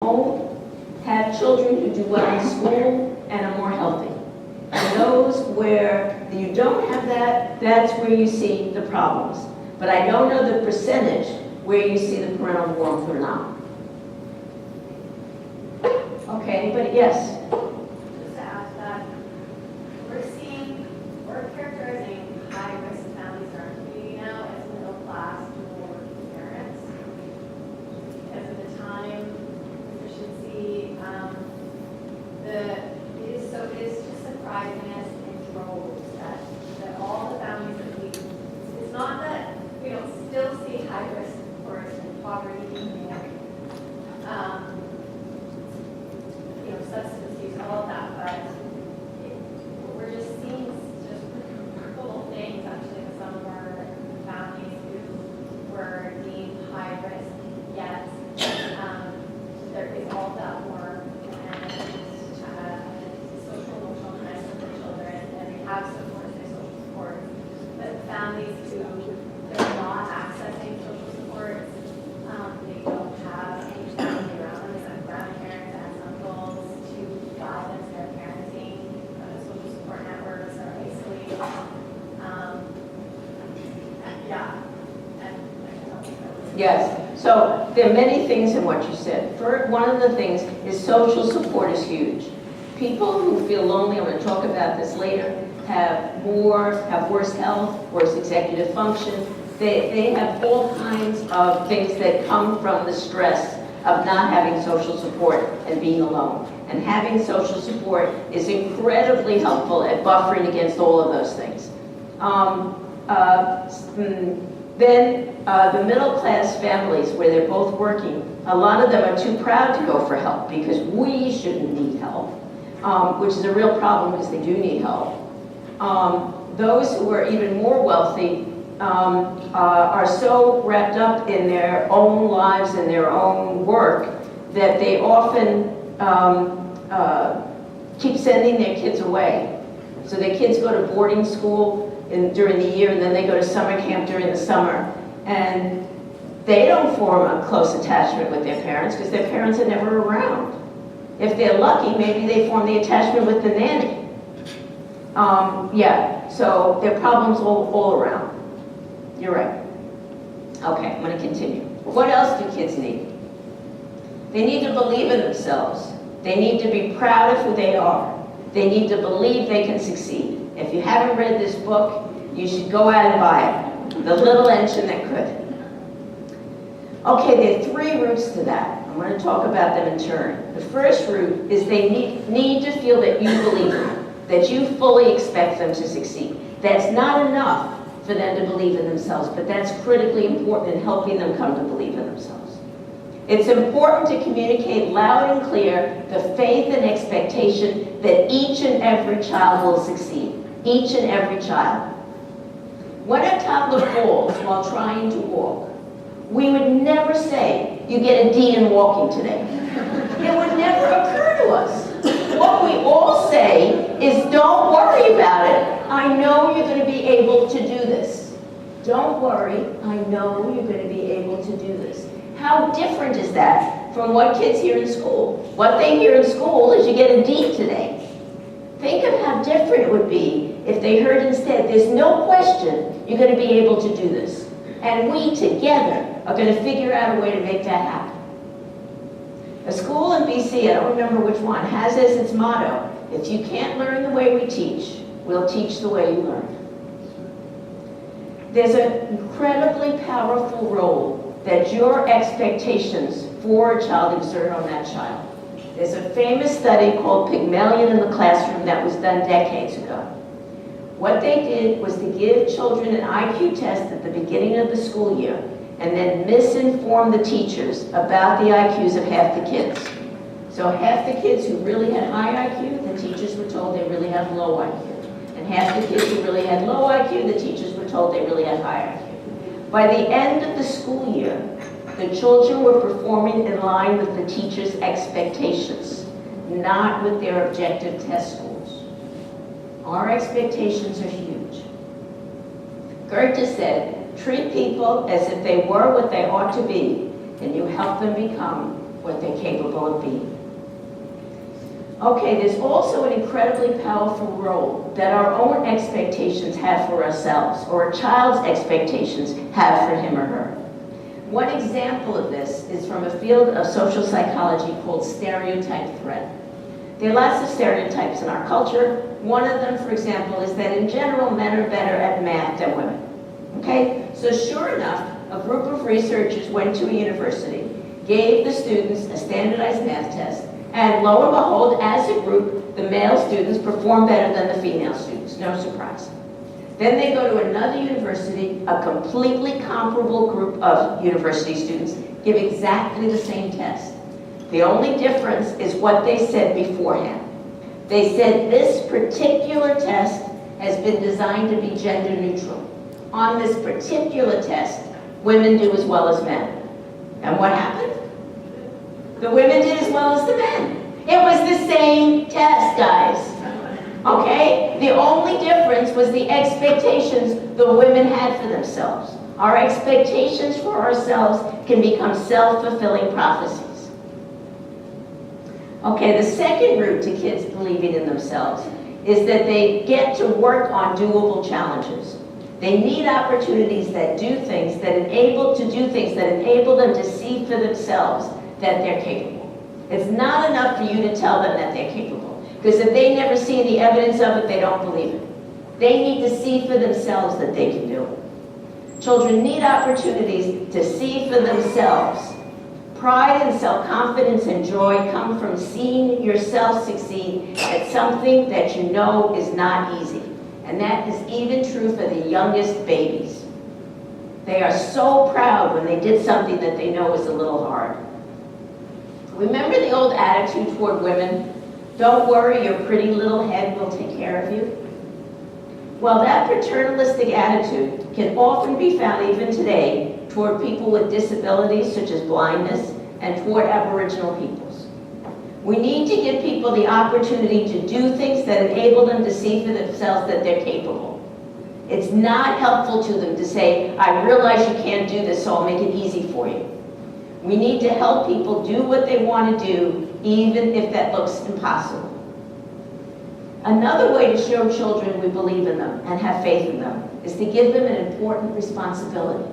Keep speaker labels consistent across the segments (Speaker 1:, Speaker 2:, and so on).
Speaker 1: have children who do well in school and are more healthy. And those where you don't have that, that's where you see the problems. But I don't know the percentage where you see the parental warmth or not. Okay, anybody? Yes?
Speaker 2: Just to add to that, we're characterizing high-risk families in our community now as middle-class, dual-working parents. Because of the time, efficiency, it is just surprising us in droves that all the families that it's not that we don't still see high-risk, of course, in poverty, substance use, all of that, but we're just seeing just cool things actually with some of our families who were deemed high risk, yet there is all that work and social emotional connection for children, and they have support, their social support. But families who they're not accessing social support, they don't have any family around them, except grandparents, aunts, uncles, to guide them to their parenting. The social support networks are isolated.
Speaker 1: Yes. So there are many things in what you said. First, one of the things is social support is huge. People who feel lonely, I'm going to talk about this later, have worse health, worse executive function. They have all kinds of things that come from the stress of not having social support and being alone. And having social support is incredibly helpful at buffering against all of those things. The middle-class families where they're both working, a lot of them are too proud to go for help because we shouldn't need help, which is a real problem because they do need help. Those who are even more wealthy are so wrapped up in their own lives and their own work that they often keep sending their kids away. So their kids go to boarding school during the year, and then they go to summer camp during the summer. And they don't form a close attachment with their parents because their parents are never around. If they're lucky, maybe they form the attachment with the nanny. So there are problems all around. You're right. Okay, I'm going to continue. What else do kids need? They need to believe in themselves. They need to be proud of who they are. They need to believe they can succeed. If you haven't read this book, you should go out and buy it. The Little Engine That Could. Okay, there are three roots to that. I'm going to talk about them in turn. The first root is they need to feel that you believe in them, that you fully expect them to succeed. That's not enough for them to believe in themselves, but that's critically important in helping them come to believe in themselves. It's important to communicate loud and clear the faith and expectation that each and every child will succeed. Each and every child. When a toddler falls while trying to walk, we would never say, you get a D in walking today. It would never occur to us. What we all say is, don't worry about it. I know you're going to be able to do this. Don't worry, I know you're going to be able to do this. How different is that from what kids hear in school? What they hear in school is you get a D today. Think of how different it would be if they heard instead, there's no question you're going to be able to do this. And we together are going to figure out a way to make that happen. A school in BC, I don't remember which one, has as its motto, if you can't learn the way we teach, we'll teach the way you learn. There's an incredibly powerful role that your expectations for a child exert on that child. There's a famous study called Pygmalion in the Classroom that was done decades ago. What they did was to give children an IQ test at the beginning of the school year and then misinform the teachers about the IQs of half the kids. So half the kids who really had high IQ, the teachers were told they really had low IQ. And half the kids who really had low IQ, the teachers were told they really had high IQ. By the end of the school year, the children were performing in line with the teachers' expectations, not with their objective test scores. Our expectations are huge. Goethe said, treat people as if they were what they ought to be, and you help them become what they're capable of being. Okay, there's also an incredibly powerful role that our own expectations have for ourselves, or a child's expectations have for him or her. One example of this is from a field of social psychology called stereotype threat. There are lots of stereotypes in our culture. One of them, for example, is that in general, men are better at math than women. Okay? So sure enough, a group of researchers went to a university, gave the students a standardized math test, and lo and behold, as a group, the male students perform better than the female students. No surprise. Then they go to another university, a completely comparable group of university students, give exactly the same test. The only difference is what they said beforehand. They said this particular test has been designed to be gender neutral. On this particular test, women do as well as men. And what happened? The women did as well as the men. It was the same test, guys. Okay? The only difference was the expectations the women had for themselves. Our expectations for ourselves can become self-fulfilling prophecies. Okay, the second route to kids believing in themselves is that they get to work on doable challenges. They need opportunities that do things that enable them to see for themselves that they're capable. It's not enough for you to tell them that they're capable, because if they never see the evidence of it, they don't believe it. They need to see for themselves that they can do it. Children need opportunities to see for themselves. Pride and self-confidence and joy come from seeing yourself succeed at something that you know is not easy. And that is even true for the youngest babies. They are so proud when they did something that they know is a little hard. Remember the old attitude toward women? Don't worry, your pretty little head will take care of you. Well, that paternalistic attitude can often be found even today toward people with disabilities such as blindness and toward Aboriginal peoples. We need to give people the opportunity to do things that enable them to see for themselves that they're capable. It's not helpful to them to say, I realize you can't do this, so I'll make it easy for you. We need to help people do what they want to do, even if that looks impossible. Another way to show children we believe in them and have faith in them is to give them an important responsibility.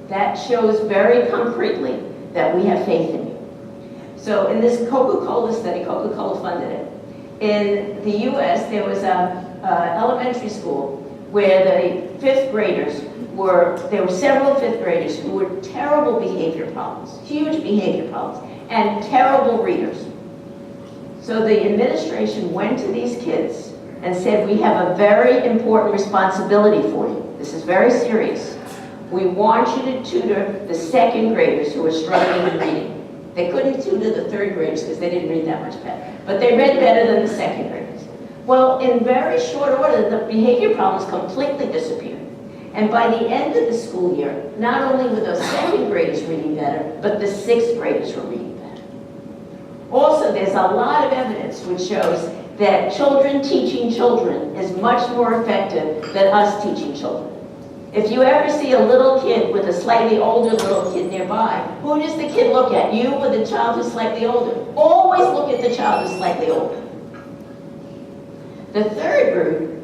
Speaker 1: That shows very concretely that we have faith in you. So in this Coca-Cola study, Coca-Cola funded it. In the US, there was an elementary school where the fifth graders there were several fifth graders who were terrible behavior problems, huge behavior problems, and terrible readers. So the administration went to these kids and said, we have a very important responsibility for you. This is very serious. We want you to tutor the second graders who are struggling in reading. They couldn't tutor the third graders because they didn't read that much better, but they read better than the second graders. Well, in very short order, the behavior problems completely disappeared. And by the end of the school year, not only were those second graders reading better, but the sixth graders were reading better. Also, there's a lot of evidence which shows that children teaching children is much more effective than us teaching children. If you ever see a little kid with a slightly older little kid nearby, who does the kid look at? You or the child who's slightly older? Always look at the child who's slightly older. The third group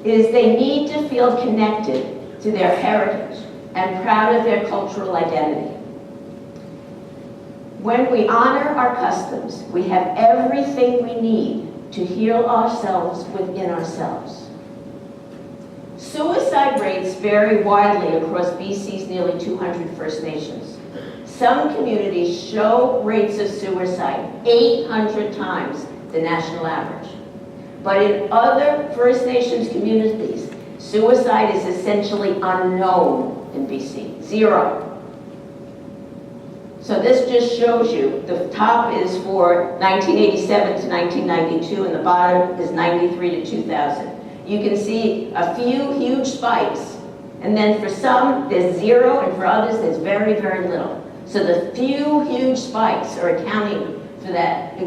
Speaker 1: is they need to feel connected to their heritage and proud of their cultural identity. When we honor our customs, we have everything we need to heal ourselves within ourselves. Suicide rates vary widely across BC's nearly 200 First Nations. Some communities show rates of suicide 800 times the national average. But in other First Nations communities, suicide is essentially unknown in BC, 0. So this just shows you, the top is for 1987 to 1992, and the bottom is 93 to 2000. You can see a few huge spikes, and then for some, there's 0, and for others, there's very, very little. So the few huge spikes are accounting for that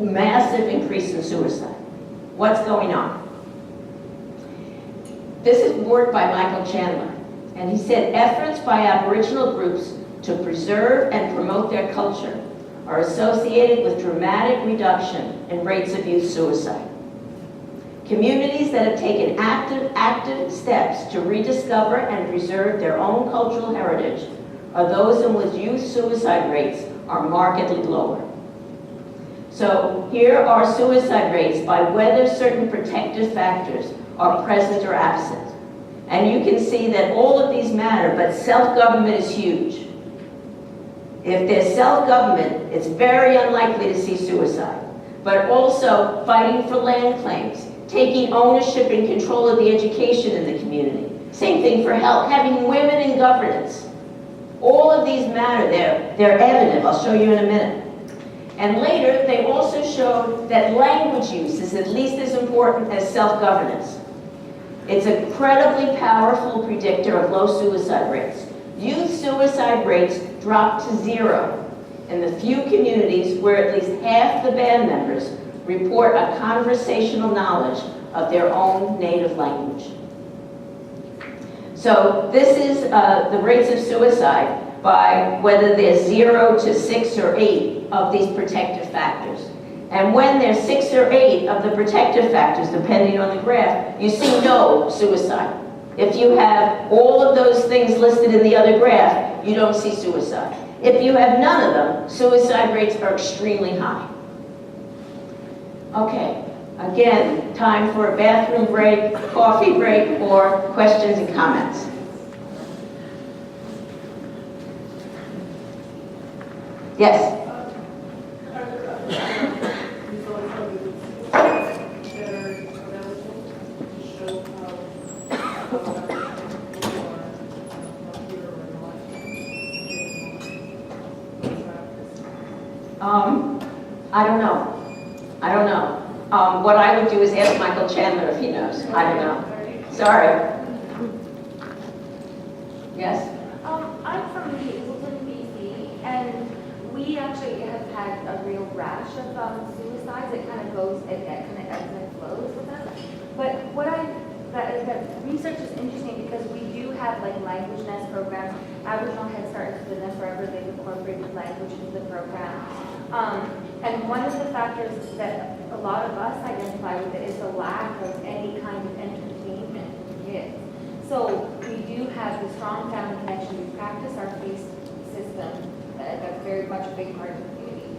Speaker 1: massive increase in suicide. What's going on? This is work by Michael Chandler, and he said efforts by Aboriginal groups to preserve and promote their culture are associated with dramatic reduction in rates of youth suicide. Communities that have taken active steps to rediscover and preserve their own cultural heritage are those in which youth suicide rates are markedly lower. So here are suicide rates by whether certain protective factors are present or absent. And you can see that all of these matter, but self-government is huge. If there's self-government, it's very unlikely to see suicide. But also fighting for land claims, taking ownership and control of the education in the community. Same thing for health, having women in governance. All of these matter, they're evident, I'll show you in a minute. And later, they also showed that language use is at least as important as self-governance. It's an incredibly powerful predictor of low suicide rates. Youth suicide rates dropped to 0 in the few communities where at least half the band members report a conversational knowledge of their own native language. So this is the rates of suicide by whether there's 0 to 6 or 8 of these protective factors. And when there's 6 or 8 of the protective factors, depending on the graph, you see no suicide. If you have all of those things listed in the other graph, you don't see suicide. If you have none of them, suicide rates are extremely high. Okay, again, time for a bathroom break, coffee break, or questions and comments. Yes? I don't know. What I would do is ask Michael Chandler if he knows. I don't know. Sorry. Yes?
Speaker 3: I'm from Hazleton, BC, and we actually have had a real rash of suicides. It kind of goes, it kind of ebbs and flows with us. But that research is interesting because we do have like language nest programs. Aboriginal Head Start has been there forever. They've incorporated language into the program. And one of the factors that a lot of us identify with it is the lack of any kind of entertainment for kids. So we do have the strong family connection. We practice our faith system. That's very much a big part of the community.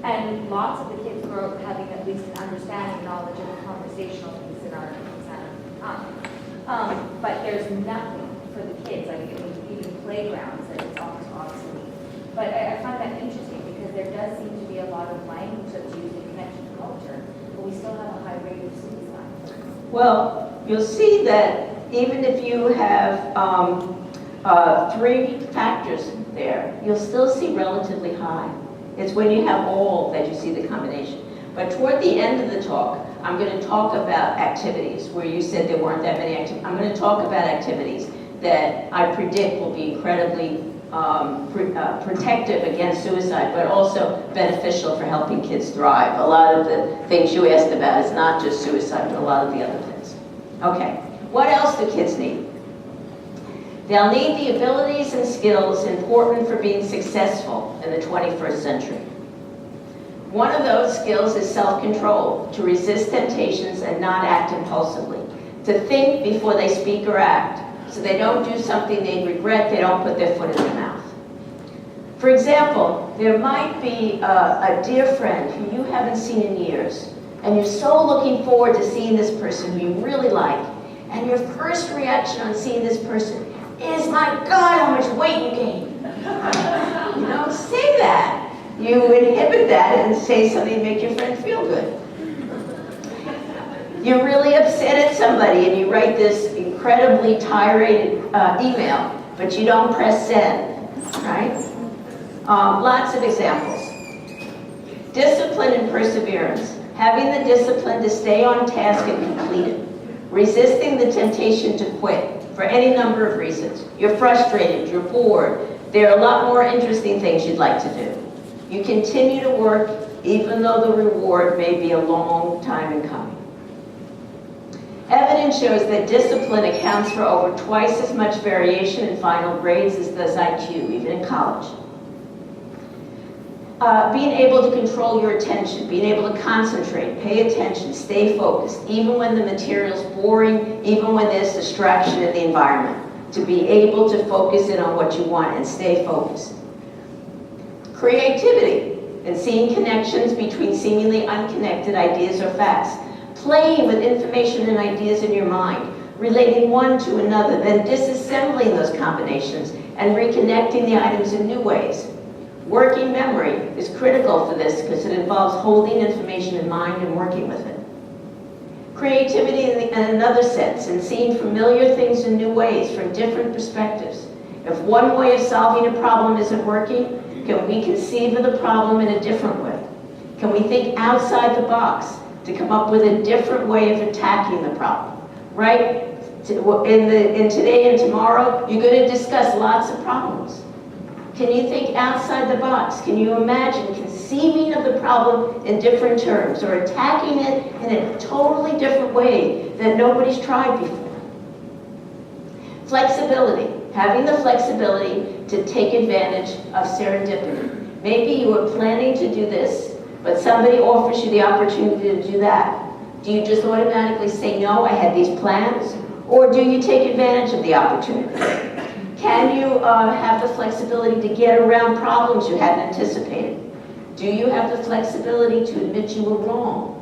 Speaker 3: And lots of the kids grow up having at least an understanding, knowledge, and a conversational piece in our but there's nothing for the kids, like even playgrounds, that it's almost obsolete. But I find that interesting because there does seem to be a lot of language that's used in connection to culture, but we still have a high rate of suicide.
Speaker 1: Well, you'll see that even if you have 3 factors there, you'll still see relatively high. It's when you have all that you see the combination. But toward the end of the talk, I'm going to talk about activities where you said there weren't that many activities. I'm going to talk about activities that I predict will be incredibly protective against suicide, but also beneficial for helping kids thrive. A lot of the things you asked about is not just suicide, but a lot of the other things. Okay, what else do kids need? They'll need the abilities and skills important for being successful in the 21st century. One of those skills is self-control, to resist temptations and not act impulsively, to think before they speak or act, so they don't do something they regret, they don't put their foot in their mouth. For example, there might be a dear friend who you haven't seen in years, and you're so looking forward to seeing this person who you really like, and your first reaction on seeing this person is, my God, how much weight you gained. You know, say that. You inhibit that and say something to make your friend feel good. You're really upset at somebody and you write this incredibly tirade email, but you don't press send, right? Lots of examples. Discipline and perseverance. Having the discipline to stay on task and complete it. Resisting the temptation to quit for any number of reasons. You're frustrated, you're bored. There are a lot more interesting things you'd like to do. You continue to work even though the reward may be a long time in coming. Evidence shows that discipline accounts for over twice as much variation in final grades as does IQ, even in college. Being able to control your attention, being able to concentrate, pay attention, stay focused, even when the material's boring, even when there's distraction in the environment, to be able to focus in on what you want and stay focused. Creativity, and seeing connections between seemingly unconnected ideas or facts. Playing with information and ideas in your mind, relating one to another, then disassembling those combinations and reconnecting the items in new ways. Working memory is critical for this because it involves holding information in mind and working with it. Creativity in another sense, and seeing familiar things in new ways from different perspectives. If one way of solving a problem isn't working, can we conceive of the problem in a different way? Can we think outside the box to come up with a different way of attacking the problem? Right? In today and tomorrow, you're going to discuss lots of problems. Can you think outside the box? Can you imagine conceiving of the problem in different terms or attacking it in a totally different way that nobody's tried before? Flexibility, having the flexibility to take advantage of serendipity. Maybe you were planning to do this, but somebody offers you the opportunity to do that. Do you just automatically say, no, I had these plans? Or do you take advantage of the opportunity? Can you have the flexibility to get around problems you hadn't anticipated? Do you have the flexibility to admit you were wrong?